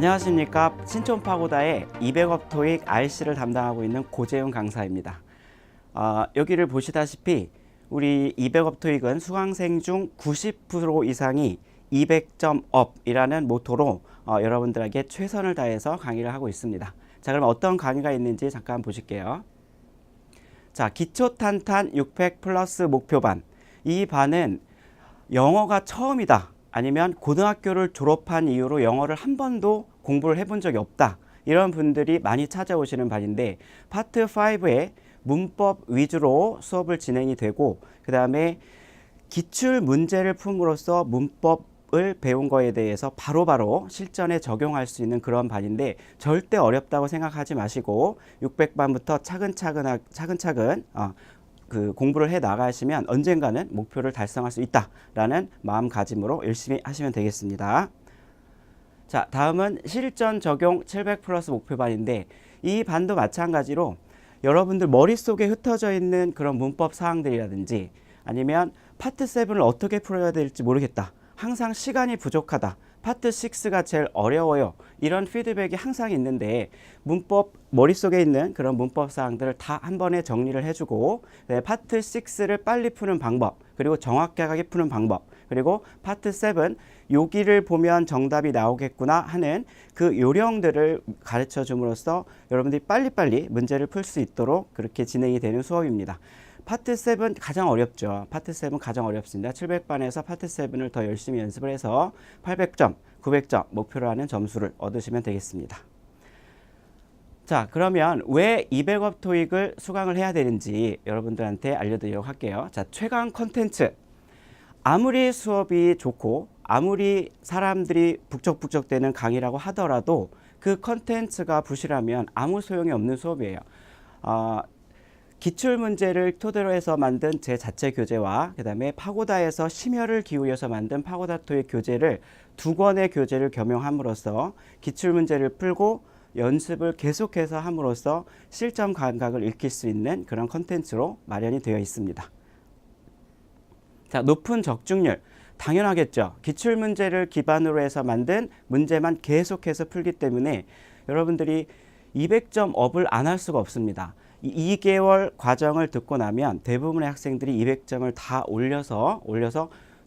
안녕하십니까. 신촌파고다의 200업 토익 RC를 담당하고 있는 고재훈 강사입니다. 여기를 보시다시피 우리 200업 토익은 수강생 중 90% 이상이 200점 업이라는 모토로 여러분들에게 최선을 다해서 강의를 하고 있습니다. 자, 그럼 어떤 강의가 있는지 잠깐 보실게요. 자, 기초탄탄 600 플러스 목표반. 이 반은 영어가 처음이다, 아니면 고등학교를 졸업한 이후로 영어를 한 번도 공부를 해본 적이 없다, 이런 분들이 많이 찾아오시는 반인데, 파트 5에 문법 위주로 수업을 진행이 되고, 그 다음에 기출 문제를 품으로써 문법을 배운 거에 대해서 바로바로 실전에 적용할 수 있는 그런 반인데, 절대 어렵다고 생각하지 마시고 600반부터 차근차근 공부를 해 나가시면 언젠가는 목표를 달성할 수 있다라는 마음가짐으로 열심히 하시면 되겠습니다. 자, 다음은 실전 적용 700 플러스 목표반인데, 이 반도 마찬가지로 여러분들 머릿속에 흩어져 있는 그런 문법 사항들이라든지, 아니면 파트 7을 어떻게 풀어야 될지 모르겠다, 항상 시간이 부족하다, 파트 6가 제일 어려워요, 이런 피드백이 항상 있는데, 문법 머릿속에 있는 그런 문법 사항들을 다 한 번에 정리를 해주고, 파트 6를 빨리 푸는 방법, 그리고 정확하게 푸는 방법, 그리고 파트 7 여기를 보면 정답이 나오겠구나 하는 그 요령들을 가르쳐 줌으로써 여러분들이 빨리빨리 문제를 풀 수 있도록 그렇게 진행이 되는 수업입니다. 파트 7 가장 어렵죠. 파트 7 가장 어렵습니다. 700반에서 파트 7을 더 열심히 연습을 해서 800점, 900점 목표로 하는 점수를 얻으시면 되겠습니다. 자, 그러면 왜 200업 토익을 수강을 해야 되는지 여러분들한테 알려드리도록 할게요. 자, 최강 컨텐츠. 아무리 수업이 좋고 아무리 사람들이 북적북적대는 강의라고 하더라도 그 컨텐츠가 부실하면 아무 소용이 없는 수업이에요. 기출문제를 토대로 해서 만든 제 자체 교재와 그 다음에 파고다에서 심혈을 기울여서 만든 파고다 토익 교재를 두 권의 교재를 겸용함으로써 기출문제를 풀고 연습을 계속해서 함으로써 실전 감각을 익힐 수 있는 그런 컨텐츠로 마련이 되어 있습니다. 자, 높은 적중률. 당연하겠죠. 기출문제를 기반으로 해서 만든 문제만 계속해서 풀기 때문에 여러분들이 200점 업을 안 할 수가 없습니다. 2개월 과정을 듣고 나면 대부분의 학생들이 200점을 다 올려서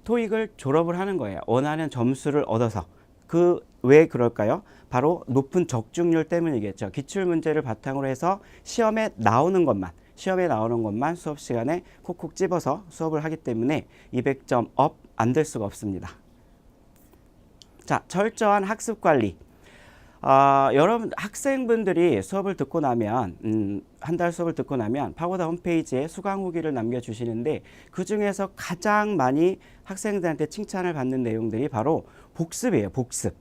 토익을 졸업을 하는 거예요. 원하는 점수를 얻어서. 왜 그럴까요? 바로 높은 적중률 때문이겠죠. 기출문제를 바탕으로 해서 시험에 나오는 것만 수업 시간에 콕콕 집어서 수업을 하기 때문에 200점 업 안 될 수가 없습니다. 자, 철저한 학습 관리. 여러분 학생분들이 수업을 듣고 나면 한 달 수업을 듣고 나면 파고다 홈페이지에 수강 후기를 남겨주시는데, 그 중에서 가장 많이 학생들한테 칭찬을 받는 내용들이 바로 복습이에요. 복습.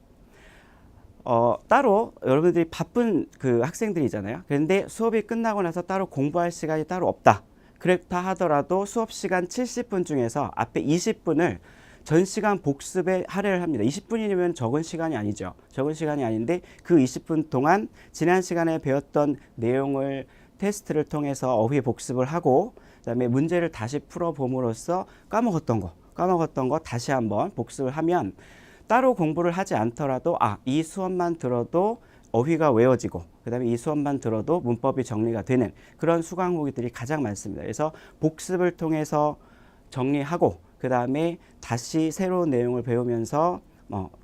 따로 여러분들이 바쁜 그 학생들이잖아요. 그런데 수업이 끝나고 나서 따로 공부할 시간이 따로 없다, 그렇다 하더라도 수업 시간 70분 중에서 앞에 20분을 전 시간 복습에 할애를 합니다. 20분이면 적은 시간이 아니죠. 적은 시간이 아닌데 그 20분 동안 지난 시간에 배웠던 내용을 테스트를 통해서 어휘 복습을 하고, 그다음에 문제를 다시 풀어봄으로써 까먹었던 거 다시 한번 복습을 하면 따로 공부를 하지 않더라도 이 수업만 들어도 어휘가 외워지고, 그 다음에 이 수업만 들어도 문법이 정리가 되는 그런 수강 후기들이 가장 많습니다. 그래서 복습을 통해서 정리하고 그 다음에 다시 새로운 내용을 배우면서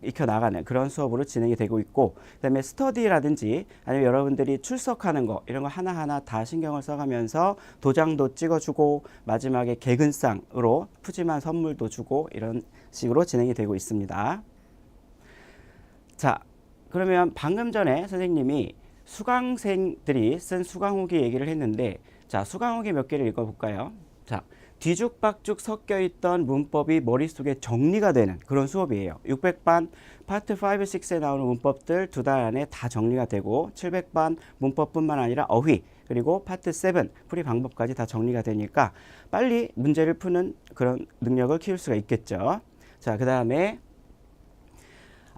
익혀나가는 그런 수업으로 진행이 되고 있고, 그 다음에 스터디라든지 아니면 여러분들이 출석하는 거 이런 거 하나하나 다 신경을 써가면서 도장도 찍어주고 마지막에 개근상으로 푸짐한 선물도 주고 이런 식으로 진행이 되고 있습니다. 자, 그러면 방금 전에 선생님이 수강생들이 쓴 수강 후기 얘기를 했는데, 자, 수강 후기 몇 개를 읽어볼까요? 자, 뒤죽박죽 섞여있던 문법이 머릿속에 정리가 되는 그런 수업이에요. 600반 파트 5, 6에 나오는 문법들 두 달 안에 다 정리가 되고, 700반 문법뿐만 아니라 어휘 그리고 파트 7 풀이 방법까지 다 정리가 되니까 빨리 문제를 푸는 그런 능력을 키울 수가 있겠죠. 자, 그 다음에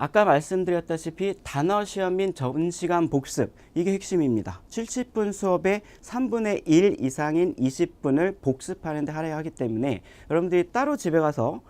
아까 말씀드렸다시피 단어 시험 및 전시간 복습, 이게 핵심입니다. 70분 수업에 3분의 1 이상인 20분을 복습하는 데 할애하기 때문에 여러분들이 따로 집에 가서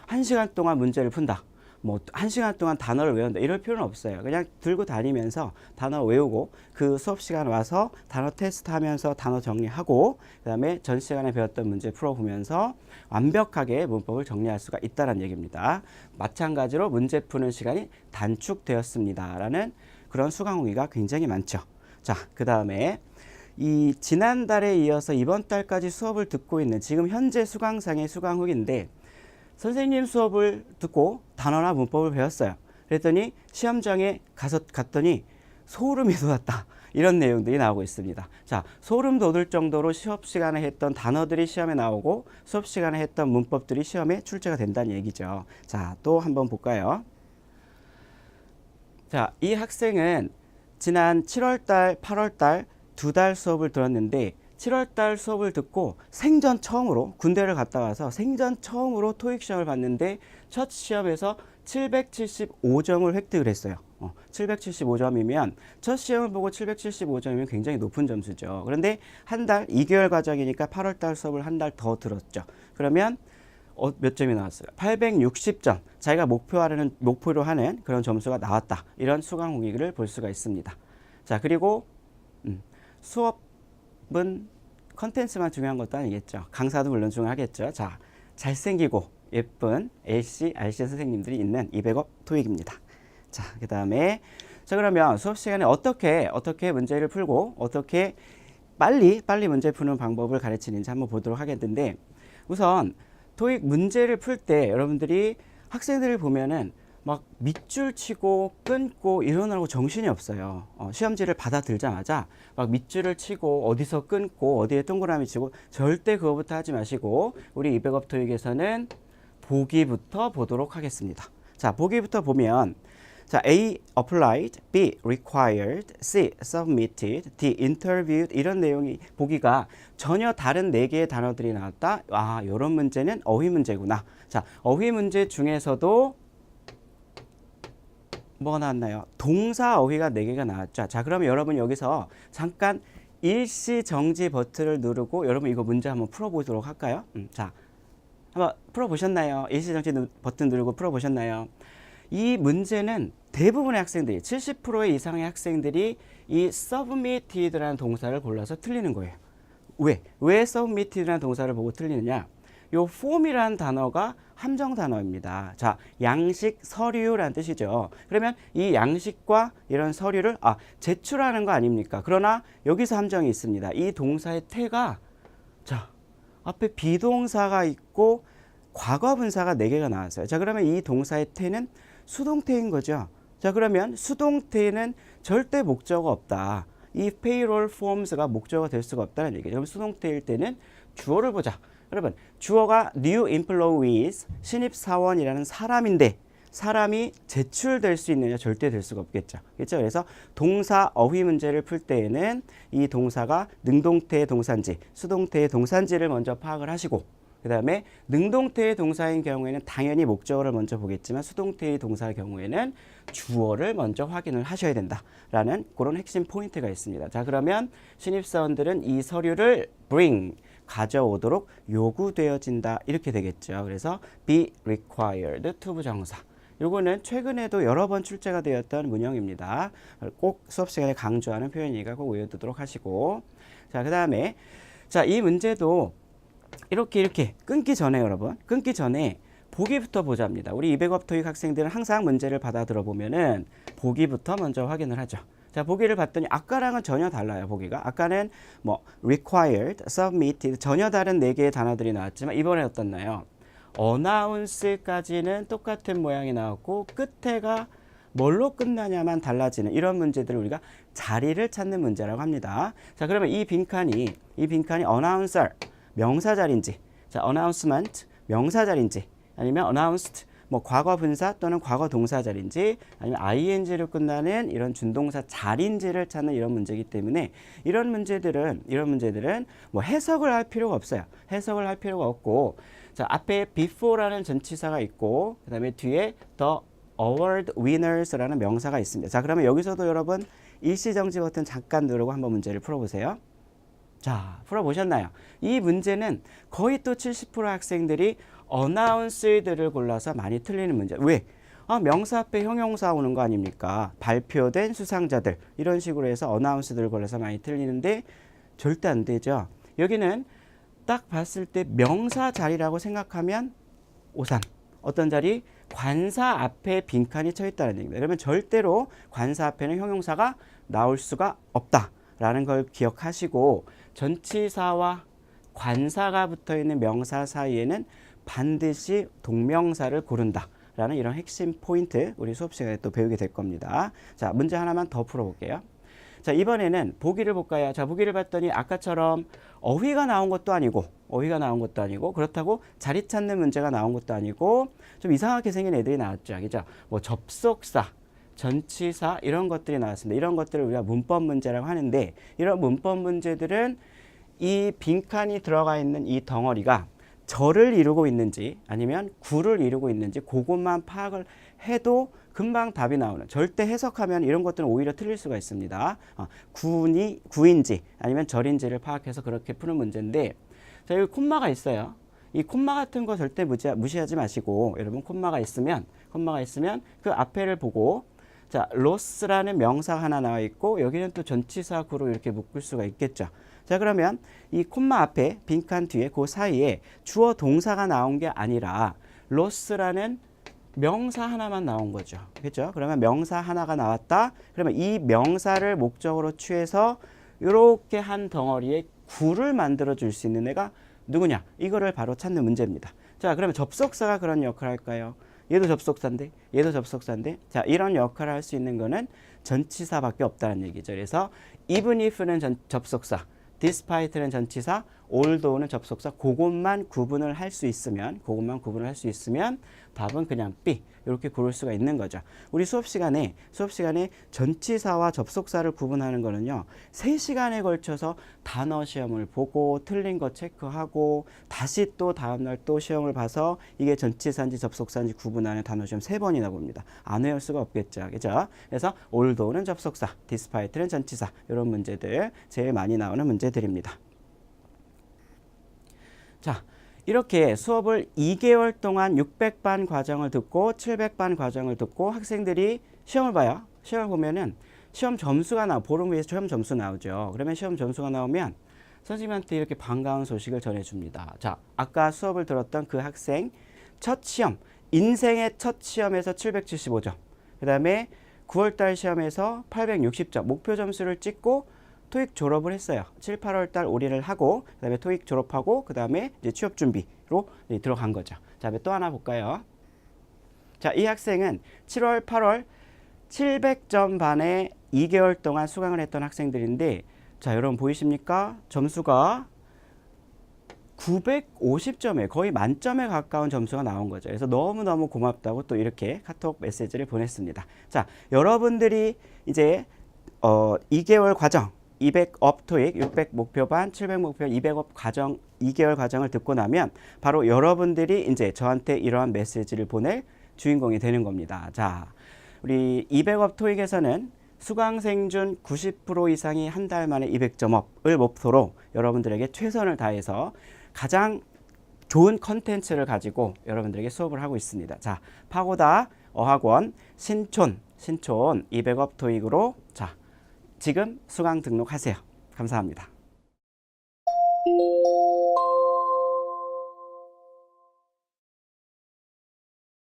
1시간 동안 문제를 푼다, 뭐 1시간 동안 단어를 외운다 이럴 필요는 없어요. 그냥 들고 다니면서 단어 외우고 그 수업 시간 와서 단어 테스트 하면서 단어 정리하고 그다음에 전 시간에 배웠던 문제 풀어보면서 완벽하게 문법을 정리할 수가 있다는 얘기입니다. 마찬가지로 문제 푸는 시간이 단축되었습니다 라는 그런 수강 후기가 굉장히 많죠. 자, 그 다음에 이 지난달에 이어서 이번 달까지 수업을 듣고 있는 지금 현재 수강생의 수강 후기인데, 선생님 수업을 듣고 단어나 문법을 배웠어요. 그랬더니 시험장에 갔더니 소름이 돋았다. 이런 내용들이 나오고 있습니다. 자, 소름 돋을 정도로 수업 시간에 했던 단어들이 시험에 나오고 수업 시간에 했던 문법들이 시험에 출제가 된다는 얘기죠. 자, 또 한번 볼까요? 자, 이 학생은 지난 7월달, 8월달 두 달 수업을 들었는데 7월달 수업을 듣고 생전 처음으로 군대를 갔다 와서 생전 처음으로 토익 시험을 봤는데 첫 시험에서 775점을 획득을 했어요. 775점이면 첫 시험을 보고 775점이면 굉장히 높은 점수죠. 그런데 한 달, 2개월 과정이니까 8월달 수업을 한 달 더 들었죠. 그러면 몇 점이 나왔어요? 860점. 자기가 목표로 하는 그런 점수가 나왔다. 이런 수강 후기를 볼 수가 있습니다. 자, 그리고 수업은 컨텐츠만 중요한 것도 아니겠죠. 강사도 물론 중요하겠죠. 자, 잘생기고 예쁜 LC, RC 선생님들이 있는 200업 토익입니다. 자, 그 다음에 자, 그러면 수업 시간에 어떻게 문제를 풀고 어떻게 빨리 문제 푸는 방법을 가르치는지 한번 보도록 하겠는데, 우선 토익 문제를 풀 때 여러분들이 학생들을 보면은 막 밑줄 치고 끊고 이러느라고 정신이 없어요. 시험지를 받아들자마자 막 밑줄을 치고 어디서 끊고 어디에 동그라미 치고 절대 그거부터 하지 마시고 우리 200업 토익에서는 보기부터 보도록 하겠습니다. 자, 보기부터 보면 자, A. applied, B. required, C. submitted, D. interviewed 이런 내용이 보기가 전혀 다른 4개의 단어들이 나왔다. 아, 이런 문제는 어휘 문제구나. 자, 어휘 문제 중에서도 뭐가 나왔나요? 동사 어휘가 4개가 나왔죠. 자, 그러면 여러분 여기서 잠깐 일시 정지 버튼을 누르고 여러분 이거 문제 한번 풀어보도록 할까요? 자, 한번 풀어보셨나요? 일시 정지 버튼 누르고 풀어보셨나요? 이 문제는 대부분의 학생들이 70% 이상의 학생들이 이 submitted라는 동사를 골라서 틀리는 거예요. 왜 submitted라는 동사를 보고 틀리느냐? 요 form이라는 단어가 함정 단어입니다. 자, 양식, 서류라는 뜻이죠. 그러면 이 양식과 이런 서류를 제출하는 거 아닙니까? 그러나 여기서 함정이 있습니다. 이 동사의 태가 자, 앞에 비동사가 있고 과거 분사가 4개가 나왔어요. 자, 그러면 이 동사의 태는 수동태인 거죠. 자, 그러면 수동태에는 절대 목적어가 없다. 이 payroll forms가 목적어가 될 수가 없다는 얘기죠. 그럼 수동태일 때는 주어를 보자. 여러분, 주어가 new employees, 신입사원이라는 사람인데 사람이 제출될 수 있느냐? 절대 될 수가 없겠죠. 그렇죠? 그래서 동사 어휘 문제를 풀 때에는 이 동사가 능동태의 동사인지 수동태의 동사인지를 먼저 파악을 하시고, 그 다음에 능동태의 동사인 경우에는 당연히 목적어를 먼저 보겠지만 수동태의 동사의 경우에는 주어를 먼저 확인을 하셔야 된다라는 그런 핵심 포인트가 있습니다. 자, 그러면 신입사원들은 이 서류를 bring, 가져오도록 요구되어진다 이렇게 되겠죠. 그래서 be required to 부정사. 요거는 최근에도 여러 번 출제가 되었던 문형입니다. 꼭 수업 시간에 강조하는 표현이니까 꼭 외워두도록 하시고, 자, 그 다음에 자, 이 문제도 이렇게 끊기 전에 여러분 끊기 전에 보기부터 보자입니다. 우리 200업 토익 학생들은 항상 문제를 받아 들어보면은 보기부터 먼저 확인을 하죠. 자, 보기를 봤더니 아까랑은 전혀 달라요. 보기가 아까는 뭐 required, submitted 전혀 다른 4개의 단어들이 나왔지만 이번에 어떻나요? announce까지는 똑같은 모양이 나왔고 끝에가 뭘로 끝나냐만 달라지는 이런 문제들을 우리가 자리를 찾는 문제라고 합니다. 자, 그러면 이 빈칸이 announcer 명사 자리인지, 자, announcement 명사 자리인지, 아니면 announced 뭐 과거 분사 또는 과거 동사 자리인지, 아니면 ing로 끝나는 이런 준동사 자리인지를 찾는 이런 문제이기 때문에 이런 문제들은 뭐 해석을 할 필요가 없어요. 해석을 할 필요가 없고, 자, 앞에 before라는 전치사가 있고 그다음에 뒤에 the award winners라는 명사가 있습니다. 자, 그러면 여기서도 여러분 일시정지 버튼 잠깐 누르고 한번 문제를 풀어보세요. 자, 풀어보셨나요? 이 문제는 거의 또 70% 학생들이 announced를 골라서 많이 틀리는 문제. 왜? 명사 앞에 형용사 오는 거 아닙니까? 발표된 수상자들 이런 식으로 해서 어나운스들 걸려서 많이 틀리는데 절대 안 되죠. 여기는 딱 봤을 때 명사 자리라고 생각하면 오산. 어떤 자리? 관사 앞에 빈칸이 쳐 있다는 얘기입니다. 그러면 절대로 관사 앞에는 형용사가 나올 수가 없다라는 걸 기억하시고 전치사와 관사가 붙어 있는 명사 사이에는 반드시 동명사를 고른다라는 이런 핵심 포인트 우리 수업 시간에 또 배우게 될 겁니다. 자, 문제 하나만 더 풀어볼게요. 자, 이번에는 보기를 볼까요? 자, 보기를 봤더니 아까처럼 어휘가 나온 것도 아니고 그렇다고 자리 찾는 문제가 나온 것도 아니고 좀 이상하게 생긴 애들이 나왔죠. 그죠? 뭐 접속사, 전치사 이런 것들이 나왔습니다. 이런 것들을 우리가 문법 문제라고 하는데 이런 문법 문제들은 이 빈칸이 들어가 있는 이 덩어리가 절을 이루고 있는지 아니면 구를 이루고 있는지 그것만 파악을 해도 금방 답이 나오는, 절대 해석하면 이런 것들은 오히려 틀릴 수가 있습니다. 구인지 아니면 절인지를 파악해서 그렇게 푸는 문제인데, 자, 여기 콤마가 있어요. 이 콤마 같은 거 절대 무시하지 마시고, 여러분 콤마가 있으면 그 앞에를 보고, 자, 로스라는 명사 하나 나와 있고 여기는 또 전치사 구로 이렇게 묶을 수가 있겠죠. 자, 그러면 이 콤마 앞에 빈칸 뒤에 그 사이에 주어 동사가 나온 게 아니라 로스라는 명사 하나만 나온 거죠. 그렇죠? 그러면 명사 하나가 나왔다. 그러면 이 명사를 목적으로 취해서 이렇게 한 덩어리에 구를 만들어 줄 수 있는 애가 누구냐? 이거를 바로 찾는 문제입니다. 자, 그러면 접속사가 그런 역할을 할까요? 얘도 접속사인데, 얘도 접속사인데. 자, 이런 역할을 할 수 있는 거는 전치사밖에 없다는 얘기죠. 그래서 even if는 접속사, despite는 전치사, although는 접속사. 그것만 구분을 할 수 있으면 답은 그냥 B 이렇게 고를 수가 있는 거죠. 우리 수업 시간에 전치사와 접속사를 구분하는 거는요, 3시간에 걸쳐서 단어 시험을 보고 틀린 거 체크하고 다시 또 다음날 또 시험을 봐서 이게 전치사인지 접속사인지 구분하는 단어 시험 3번이나 봅니다. 안 외울 수가 없겠죠. 그죠? 그래서 although는 접속사, despite는 전치사, 이런 문제들 제일 많이 나오는 문제들입니다. 자, 이렇게 수업을 2개월 동안 600반 과정을 듣고 700반 과정을 듣고 학생들이 시험을 봐요. 시험을 보면은 시험 점수가 보름 후에 시험 점수 나오죠. 그러면 시험 점수가 나오면 선생님한테 이렇게 반가운 소식을 전해줍니다. 자, 아까 수업을 들었던 그 학생 첫 시험, 인생의 첫 시험에서 775점, 그 다음에 9월달 시험에서 860점 목표 점수를 찍고 토익 졸업을 했어요. 7, 8월 달 올인을 하고 그다음에 토익 졸업하고 그다음에 이제 취업 준비로 들어간 거죠. 자, 또 하나 볼까요? 자, 이 학생은 7월, 8월 700점 반에 2개월 동안 수강을 했던 학생들인데, 자, 여러분 보이십니까? 점수가 950점에 거의 만점에 가까운 점수가 나온 거죠. 그래서 너무너무 고맙다고 또 이렇게 카톡 메시지를 보냈습니다. 자, 여러분들이 이제 2개월 과정 200업 토익, 600 목표반, 700 목표반, 200업 과정 2개월 과정을 듣고 나면 바로 여러분들이 이제 저한테 이러한 메시지를 보낼 주인공이 되는 겁니다. 자, 우리 200업 토익에서는 수강생 중 90% 이상이 한 달 만에 200점업을 목표로 여러분들에게 최선을 다해서 가장 좋은 컨텐츠를 가지고 여러분들에게 수업을 하고 있습니다. 자, 파고다 어학원 신촌 200업 토익으로 자, 지금 수강 등록하세요. 감사합니다.